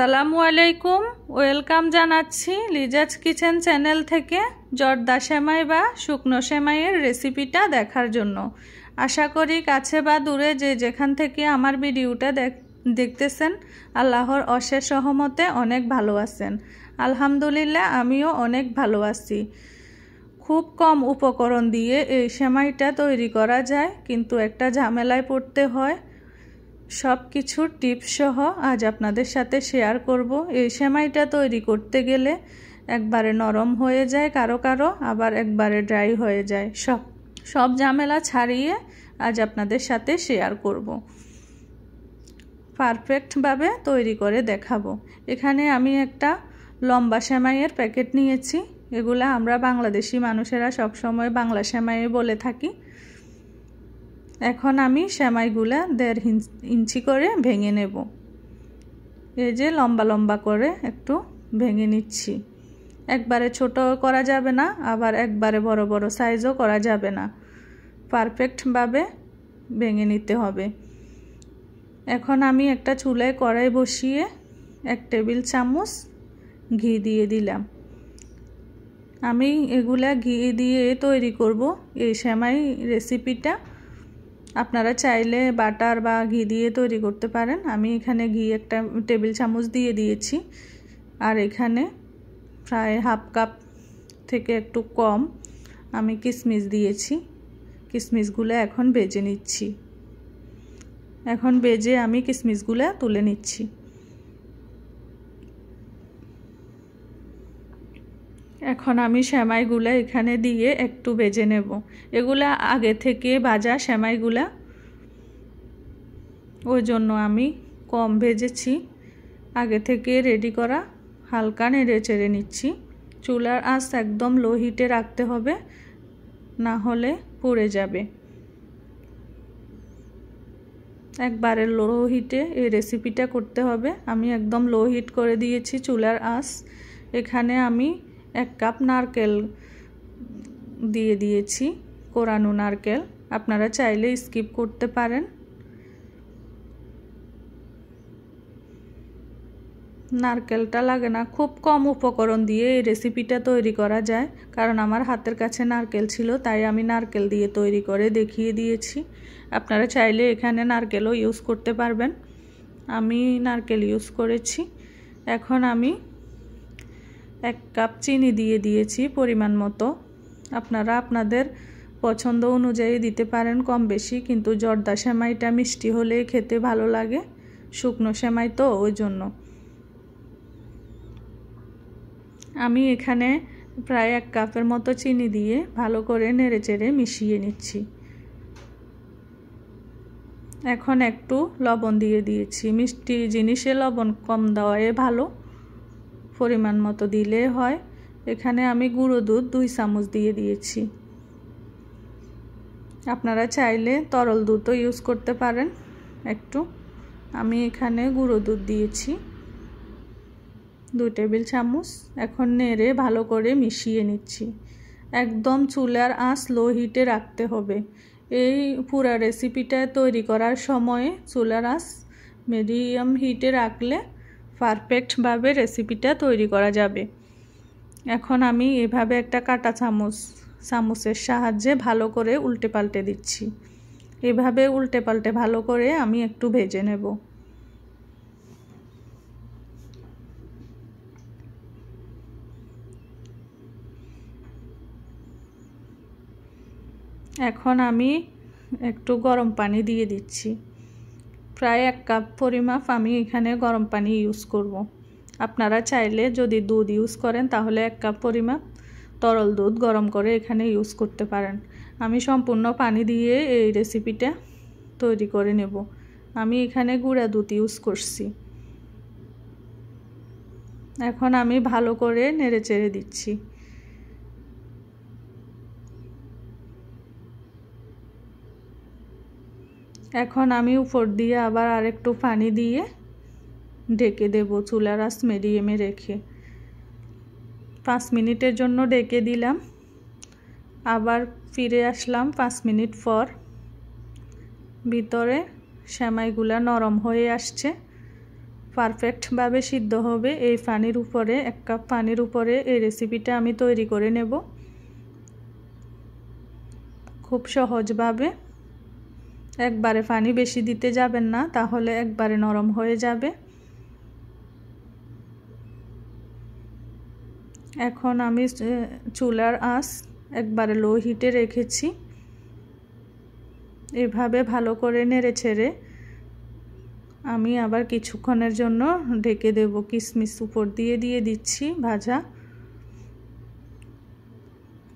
আসসালামু আলাইকুম, ওয়েলকাম জানাচ্ছি লিজাজ কিচেন চ্যানেল থেকে জর্দা সেমাই বা শুকনো সেমাইয়ের রেসিপিটা দেখার জন্য। আশা করি কাছে বা দূরে যে যেখান থেকে আমার ভিডিওটা দেখতেছেন আল্লাহর অশেষ রহমতে অনেক ভালো আছেন। আলহামদুলিল্লাহ, আমিও অনেক ভালো আছি। খুব কম উপকরণ দিয়ে এই সেমাইটা তৈরি করা যায়, কিন্তু একটা ঝামেলায় পড়তে হয়। সব কিছুর টিপস সহ আজ আপনাদের সাথে শেয়ার করব। এই সেমাইটা তৈরি করতে গেলে একবারে নরম হয়ে যায়, কারো কারো আবার একবারে ড্রাই হয়ে যায়। সব ঝামেলা ছাড়িয়ে আজ আপনাদের সাথে শেয়ার করব, পারফেক্টভাবে তৈরি করে দেখাবো। এখানে আমি একটা লম্বা সেমাইয়ের প্যাকেট নিয়েছি। এগুলা আমরা বাংলাদেশি মানুষেরা সবসময় বাংলা সেমাই বলে থাকি। এখন আমি সেমাইগুলা 1.5 ইঞ্চি করে ভেঙে নেব। এই যে লম্বা লম্বা করে একটু ভেঙে নিচ্ছি। একবারে ছোট করা যাবে না, আবার একবারে বড় বড় সাইজও করা যাবে না, পারফেক্টভাবে ভেঙে নিতে হবে। এখন আমি একটা চুলায় কড়াই বসিয়ে 1 টেবিল চামচ ঘি দিয়ে দিলাম। আমি এগুলা ঘি দিয়ে তৈরি করব এই সেমাই রেসিপিটা। আপনারা চাইলে বাটার বা ঘি দিয়ে তৈরি করতে পারেন। আমি এখানে ঘি 1 টেবিল চামচ দিয়ে দিয়েছি, আর এখানে প্রায় হাফ কাপ থেকে একটু কম আমি কিশমিশ দিয়েছি। কিশমিশগুলো এখন ভেজে নিচ্ছি। এখন ভেজে আমি কিশমিশগুলো তুলে নিচ্ছি। এখন আমি সেমাইগুলা এখানে দিয়ে একটু ভেজে নেব। এগুলা আগে থেকে ভাজা সেমাইগুলা, ওই জন্য আমি কম ভেজেছি। আগে থেকে রেডি করা, হালকা নেড়ে চেড়ে নিচ্ছি। চুলার আঁচ একদম লো হিটে রাখতে হবে, না হলে পুড়ে যাবে। একবারে লো হিটে এই রেসিপিটা করতে হবে। আমি একদম লো হিট করে দিয়েছি চুলার আঁচ। এখানে আমি 1 কাপ নারকেল দিয়ে দিয়েছি, কোরানো নারকেল। আপনারা চাইলে স্কিপ করতে পারেন। নারকেলটা লাগে না, খুব কম উপকরণ দিয়ে এই রেসিপিটা তৈরি করা যায়। কারণ আমার হাতের কাছে নারকেল ছিল, তাই আমি নারকেল দিয়ে তৈরি করে দেখিয়ে দিয়েছি। আপনারা চাইলে এখানে নারকেলও ইউজ করতে পারবেন। আমি নারকেল ইউজ করেছি। এখন আমি 1 কাপ চিনি দিয়ে দিয়েছি পরিমাণ মতো। আপনারা আপনাদের পছন্দ অনুযায়ী দিতে পারেন কম বেশি, কিন্তু জর্দা সেমাইটা মিষ্টি হলেই খেতে ভালো লাগে, শুকনো সেমাই তো, ওই জন্য। আমি এখানে প্রায় 1 কাপের মতো চিনি দিয়ে ভালো করে নেড়েচেড়ে মিশিয়ে নিচ্ছি। এখন একটু লবণ দিয়ে দিয়েছি। মিষ্টি জিনিসে লবণ কম দেওয়াই ভালো, পরিমাণ মতো দিলে হয়। এখানে আমি গুঁড়ো দুধ 2 চামচ দিয়ে দিয়েছি। আপনারা চাইলে তরল দুধও ইউজ করতে পারেন একটু। আমি এখানে গুঁড়ো দুধ দিয়েছি 2 টেবিল চামচ। এখন নেড়ে ভালো করে মিশিয়ে নিচ্ছি। একদম চুলার আঁচ লো হিটে রাখতে হবে। এই পুরো রেসিপিটা তৈরি করার সময়ে চুলার আঁচ মিডিয়াম হিটে রাখলে পারফেক্টভাবে রেসিপিটা তৈরি করা যাবে। এখন আমি এভাবে একটা কাঁটা চামচের সাহায্যে ভালো করে উল্টে পাল্টে দিচ্ছি। এভাবে উল্টে পাল্টে ভালো করে আমি একটু ভেজে নেব। এখন আমি একটু গরম পানি দিয়ে দিচ্ছি। প্রায় 1 কাপ পরিমাপ আমি এখানে গরম পানি ইউজ করব। আপনারা চাইলে যদি দুধ ইউজ করেন তাহলে 1 কাপ পরিমাপ তরল দুধ গরম করে এখানে ইউজ করতে পারেন। আমি সম্পূর্ণ পানি দিয়ে এই রেসিপিটা তৈরি করে নেব। আমি এখানে গুঁড়া দুধ ইউজ করছি। এখন আমি ভালো করে নেড়ে চেড়ে দিচ্ছি। এখন আমি উপর দিয়ে আবার আরেকটু পানি দিয়ে ঢেকে দেব, চুলার আঁচ মিডিয়ামে রেখে। 5 মিনিটের জন্য ঢেকে দিলাম। আবার ফিরে আসলাম 5 মিনিট পর। ভিতরে সেমাইগুলা নরম হয়ে আসছে। পারফেক্টভাবে সিদ্ধ হবে। এই পানির উপরে 1 কাপ পানির উপরে এই রেসিপিটা আমি তৈরি করে নেব খুব সহজভাবে। একবারে পানি বেশি দিতে যাবেন না, তাহলে একবারে নরম হয়ে যাবে। এখন আমি চুলার আঁচ একবারে লো হিটে রেখেছি। এভাবে ভালো করে নেড়েচেড়ে আমি আবার কিছুক্ষণের জন্য ঢেকে দেব। কিশমিশ উপর দিয়ে দিচ্ছি ভাজা,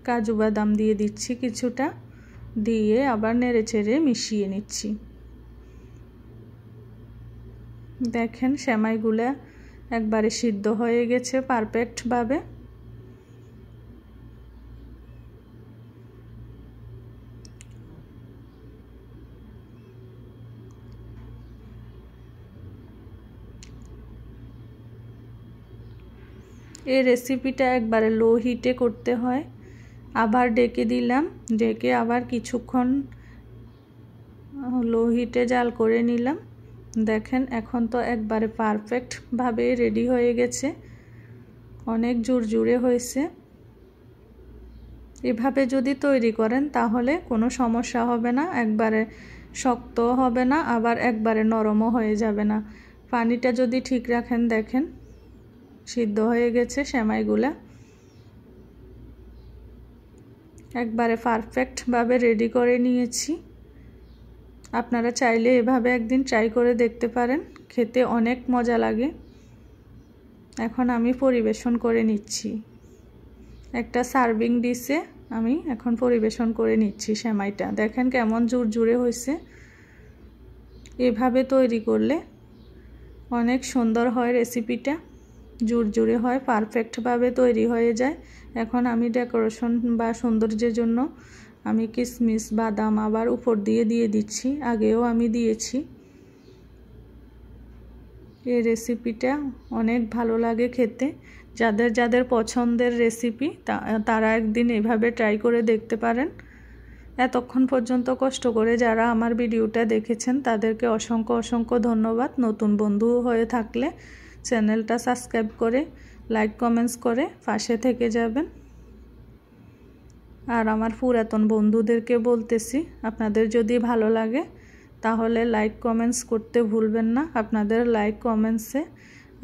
কাজু বাদাম দিয়ে দিচ্ছি কিছুটা, দিয়ে আবার নেড়েচেড়ে মিশিয়ে নিচ্ছি। দেখেন সেমাইগুলো একবারে সিদ্ধ হয়ে গেছে পারফেক্টভাবে। এই রেসিপিটা একবারে লো হিটে করতে হয়। আবার ডেকে দিলাম, ডেকে আবার কিছুক্ষণ লো হিটে জাল করে নিলাম। দেখেন এখন তো একবারে পারফেক্টভাবে রেডি হয়ে গেছে, অনেক জুরজুরে হয়েছে। এভাবে যদি তৈরি করেন তাহলে কোনো সমস্যা হবে না, একবারে শক্ত হবে না, আবার একবারে নরমও হয়ে যাবে না। পানিটা যদি ঠিক রাখেন, দেখেন সিদ্ধ হয়ে গেছে সেমাইগুলা, একবারে পারফেক্টভাবে রেডি করে নিয়েছি। আপনারা চাইলে এভাবে একদিন ট্রাই করে দেখতে পারেন, খেতে অনেক মজা লাগে। এখন আমি পরিবেশন করে নিচ্ছি। একটা সার্ভিং ডিশে আমি এখন পরিবেশন করে নিচ্ছি সেমাইটা। দেখেন কেমন জুরজুরে হয়েছে। এভাবে তৈরি করলে অনেক সুন্দর হয় রেসিপিটা, জুরজুরে হয়, পারফেক্টভাবে তৈরি হয়ে যায়। এখন আমি ডেকোরেশন বা সৌন্দর্যের জন্য আমি কিশমিশ বাদাম আবার উপর দিয়ে দিচ্ছি, আগেও আমি দিয়েছি। এই রেসিপিটা অনেক ভালো লাগে খেতে। যাদের যাদের পছন্দের রেসিপি তারা একদিন এভাবে ট্রাই করে দেখতে পারেন। এতক্ষণ পর্যন্ত কষ্ট করে যারা আমার ভিডিওটা দেখেছেন তাদেরকে অসংখ্য অসংখ্য ধন্যবাদ। নতুন বন্ধু হয়ে থাকলে চ্যানেলটা সাবস্ক্রাইব করে লাইক কমেন্টস করে পাশে থেকে যাবেন। আর আমার পুরাতন বন্ধুদেরকে বলতেছি, আপনাদের যদি ভালো লাগে তাহলে লাইক কমেন্টস করতে ভুলবেন না। আপনাদের লাইক কমেন্টসে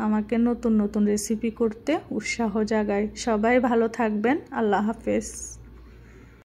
আমাকে নতুন নতুন রেসিপি করতে উৎসাহ জাগায়। সবাই ভালো থাকবেন। আল্লাহ হাফেজ।